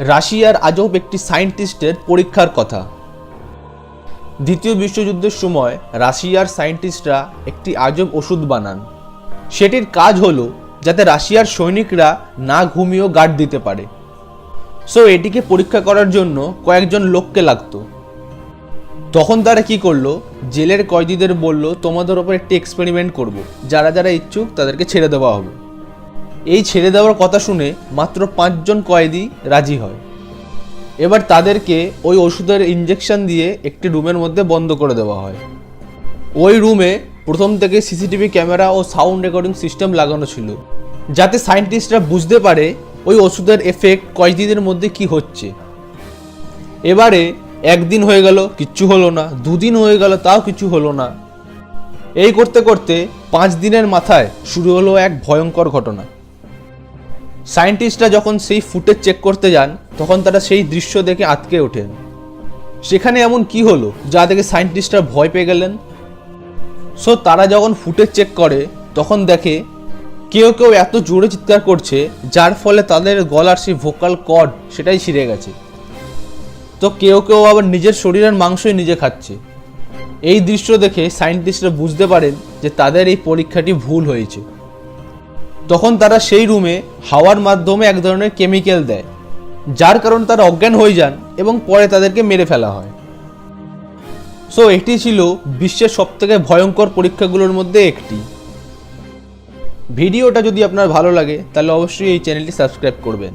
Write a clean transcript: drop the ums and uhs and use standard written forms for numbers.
রাশিয়ার আজব একটি সায়েন্টিস্টের পরীক্ষার কথা। দ্বিতীয় বিশ্বযুদ্ধের সময় রাশিয়ার সায়েন্টিস্টরা একটি আজব ওষুধ বানান। সেটির কাজ হলো যাতে রাশিয়ার সৈনিকরা না ঘুমিয়েও গার্ড দিতে পারে। সো এটিকে পরীক্ষা করার জন্য কয়েকজন লোককে লাগতো। তখন তারা কি করলো, জেলের কয়েদিদের বলল, তোমাদের ওপর একটি এক্সপেরিমেন্ট করব, যারা যারা ইচ্ছুক তাদেরকে ছেড়ে দেওয়া হবে। এই ছেড়ে দেওয়ার কথা শুনে মাত্র 5 জন কয়েদি রাজি হয়। এবার তাদেরকে ওই ওষুধের ইনজেকশন দিয়ে একটি রুমের মধ্যে বন্ধ করে দেওয়া হয়। ওই রুমে প্রথম থেকে সিসিটিভি ক্যামেরা ও সাউন্ড রেকর্ডিং সিস্টেম লাগানো ছিল, যাতে সায়েন্টিস্টরা বুঝতে পারে ওই ওষুধের এফেক্ট কয়েদিদের মধ্যে কি হচ্ছে। এবারে একদিন হয়ে গেল, কিচ্ছু হলো না। 2 দিন হয়ে গেল, তাও কিছু হলো না। এই করতে করতে 5 দিনের মাথায় শুরু হলো এক ভয়ঙ্কর ঘটনা। সায়েন্টিস্টরা যখন সেই ফুটেজ চেক করতে যান, তখন তারা সেই দৃশ্য দেখে আটকে ওঠেন। সেখানে এমন কি হলো যা দেখে সায়েন্টিস্টরা ভয় পেয়ে গেলেন? সো তারা যখন ফুটেজ চেক করে, তখন দেখে কেউ কেউ এত জোরে চিৎকার করছে, যার ফলে তাদের গলার সেই ভোকাল কর্ড সেটাই ছিঁড়ে গেছে। তো কেউ কেউ আবার নিজের শরীরের মাংসই নিজে খাচ্ছে। এই দৃশ্য দেখে সায়েন্টিস্টরা বুঝতে পারেন যে তাদের এই পরীক্ষাটি ভুল হয়েছে। তখন তারা সেই রুমে হাওয়ার মাধ্যমে এক ধরনের কেমিক্যাল দেয়, যার কারণে তারা অজ্ঞান হয়ে যান এবং পরে তাদেরকে মেরে ফেলা হয়। সো এটি ছিল বিশ্বের সবথেকে ভয়ঙ্কর পরীক্ষাগুলোর মধ্যে একটি। ভিডিওটা যদি আপনার ভালো লাগে তাহলে অবশ্যই এই চ্যানেলটি সাবস্ক্রাইব করবেন।